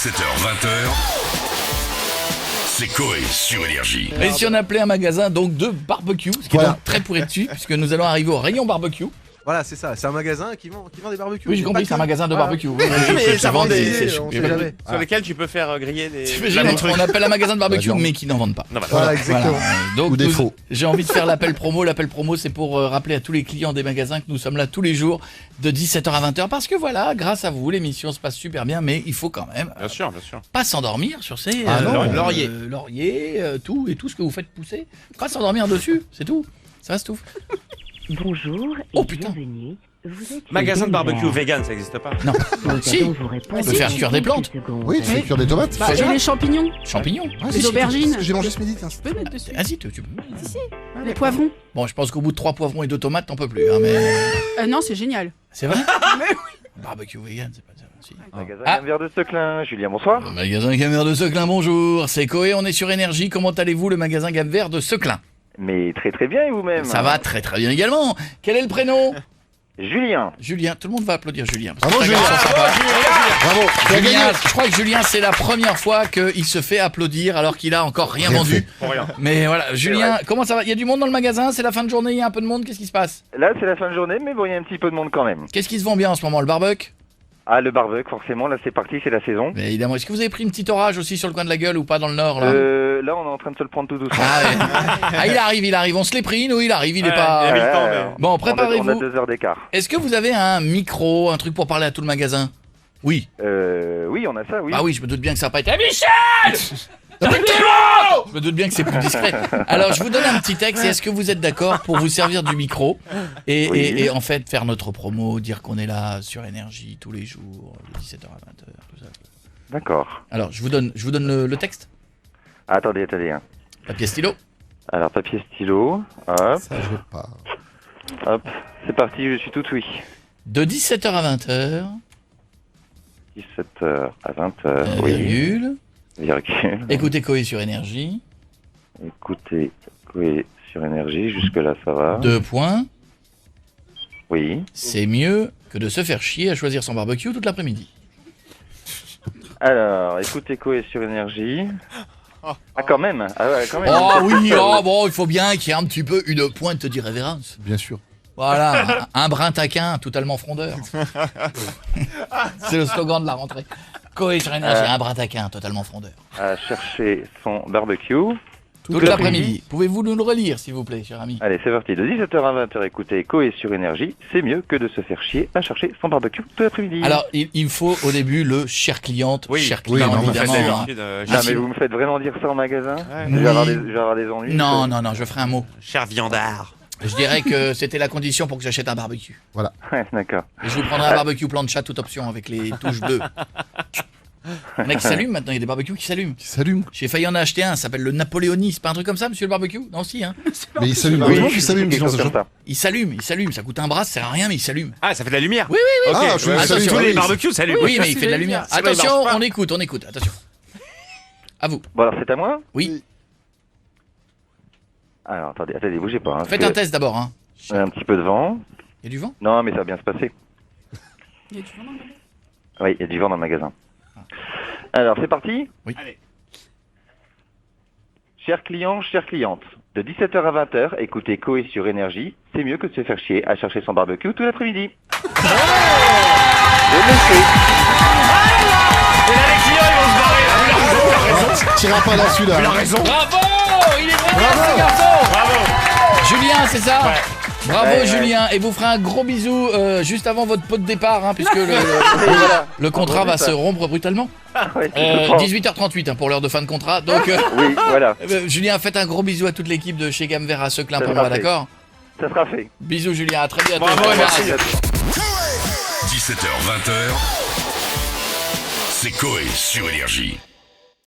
17h20h, c'est Coé sur Énergie. Et si on appelait un magasin donc de barbecue, ce qui est donc très pourri dessus, puisque nous allons arriver au rayon barbecue. Voilà, c'est ça, c'est un magasin qui vend des barbecues. Oui, j'ai compris, c'est un magasin de barbecue. Oui, mais ça vend des... sur Sur lesquels tu peux faire griller des... On appelle un magasin de barbecue, mais qui n'en vendent pas. Non, Voilà, exactement. Donc, Ou des faux. j'ai envie de faire l'appel promo. L'appel promo, c'est pour rappeler à tous les clients des magasins que nous sommes là tous les jours de 17h à 20h. Parce que voilà, grâce à vous, l'émission se passe super bien, mais il faut quand même Bien sûr, bien sûr. pas s'endormir sur ces lauriers. tout ce que vous faites pousser. Pas s'endormir dessus, c'est tout. Ça se tout. Bonjour et Oh, putain. bienvenue. Vous êtes Magasin de barbecue Denver. vegan, ça existe pas. Non. Nous Si. allons vous répondre On peut faire en cuire des quelques plantes. secondes. Oui, tu fais cuire des tomates. Bah, et les champignons, Champignons. les aubergines, C'est ce que j'ai mangé ce midi. tiens. tu peux mettre dessus. Vas-y, tu peux. Les poivrons. Bon, je pense qu'au bout de 3 poivrons et 2 tomates, t'en peux plus. Hein, mais Non, c'est génial. c'est vrai. Barbecue vegan, c'est pas ça. Si. Magasin Ah. Gamver de Seclin, Julien, bonsoir. Le magasin Gamer de Seclin, bonjour. C'est Coé, on est sur Énergie. Comment allez-vous, le magasin Gamer de Seclin? Mais très très bien et vous-même? Ça va très très bien également. Quel est le prénom? Julien. Julien. Tout le monde va applaudir Julien. parce que Bravo, les gars Julien. sont sympas. Bravo, tu as gagné. Julien, je crois que Julien, c'est la première fois qu'il se fait applaudir alors qu'il a encore rien vendu. fait. Pour rien. Mais voilà, Julien, comment ça va? Il y a du monde dans le magasin? C'est la fin de journée, il y a un peu de monde, qu'est-ce qui se passe? Là c'est la fin de journée, mais bon, il y a un petit peu de monde quand même. Qu'est-ce qui se vend bien en ce moment? Le barbecue? Ah, le barbecue, forcément, là c'est parti, c'est la saison. Mais évidemment, est-ce que vous avez pris une petite orage aussi sur le coin de la gueule ou pas dans le nord là? Là on est en train de se le prendre tout doucement. Ah, ouais. Ah, il arrive, on se l'est pris, nous, il arrive, il est Ouais, pas... il y a le temps, mais- Bon, On a préparez-vous. 2 heures d'écart. Est-ce que vous avez un micro, un truc pour parler à tout le magasin? Oui. Oui, on a ça, oui. Ah oui, je me doute bien que ça n'a pas été... Michel! Je me doute bien que c'est plus discret. Alors, je vous donne un petit texte et est-ce que vous êtes d'accord pour vous servir du micro et, Oui. et en fait faire notre promo, dire qu'on est là sur Énergie tous les jours, de 17h à 20h, tout ça. D'accord. Alors, je vous donne le texte. Attendez. Hein. Papier stylo. Alors, papier, stylo, hop, Ça, je veux pas. hop. C'est parti, je suis tout oui. De 17h à 20h, 17h à 20h, oui. virgule. Virgule. Écoutez Coé sur Énergie. Écoutez, oui, sur énergie, jusque-là ça va. 2 points. Oui. C'est mieux que de se faire chier à choisir son barbecue toute l'après-midi. Alors, écoute Echo est sur énergie. Ah quand même. Ah ouais, quand même. Oh oui, oh bon, il faut bien qu'il y ait un petit peu une pointe d'irrévérence. Bien sûr. Voilà, un brin taquin, totalement frondeur. C'est le slogan de la rentrée. Coé sur Énergie, un brin taquin, totalement frondeur. À chercher son barbecue. Toute l'après-midi. Pouvez-vous nous le relire, s'il vous plaît, cher ami? Allez, c'est parti. De 17h à 20h, écoutez Echo est sur énergie. C'est mieux que de se faire chier à chercher son barbecue tout l'après-midi. Alors, il faut au début le cher cliente, Oui. cher Oui, client, non, mais évidemment. c'est hein. D'habitude, Ah, si. mais vous me faites vraiment dire ça en magasin? Ouais. Je vais avoir des ennuis. Non, je ferai un mot. Cher viandard. Je dirais que c'était la condition pour que j'achète un barbecue. Ouais, d'accord. Et je vous prendrai un barbecue plan de chat, toute option, avec les touches bleues. Il y en a qui s'allument maintenant, il y a des barbecues qui s'allument. Qui s'allume. J'ai failli en acheter un, ça s'appelle le Napoléonis, c'est pas un truc comme ça, monsieur le barbecue? Non, si, hein. Mais il s'allume. Oui, Heureusement qu'il s'allume. quelque sinon chose ça comme chauffe. ça. Il s'allume, ça coûte un bras, ça sert à rien, mais il s'allume. Ah, ça fait de la lumière. Oui, Ok, Ah, je ouais, vous salue. tous Ah les oui. barbecues, salut. Oui, mais il fait de la lumière. Ça, mais il Attention, marche pas. on écoute, attention. À vous. Bon, alors c'est à moi? Oui, Alors, attendez, bougez pas. Hein, faites parce un test d'abord, hein. que un petit peu de vent. Il y a du vent? Non, mais ça va bien se passer. Il y a du vent dans le magasin. Oui, il y a du vent dans le magasin. Alors, c'est parti? Oui. Allez. Chers clients, chères clientes, de 17h à 20h, écoutez Coé sur énergie. C'est mieux que de se faire chier à chercher son barbecue tout l'après-midi. Je le fais. Et là, les clients, ils vont se barrer. T'iras pas là celui-là. Il a raison. Bravo! Il est très bien ce garçon! Bravo. Julien, c'est ça? Ouais. Bravo Ouais, ouais. Julien, et vous ferez un gros bisou juste avant votre pot de départ, hein, puisque Voilà. le contrat va ça. se rompre brutalement. Ouais, je comprends. 18h38 hein, pour l'heure de fin de contrat. Donc Oui, voilà, Julien, faites un gros bisou à toute l'équipe de chez Gamver à Seclin Ça pour sera moi, fait. d'accord? ça sera fait. Bisous Julien, à très bientôt. Bravo et merci. 17h20h, c'est Coé sur Énergie.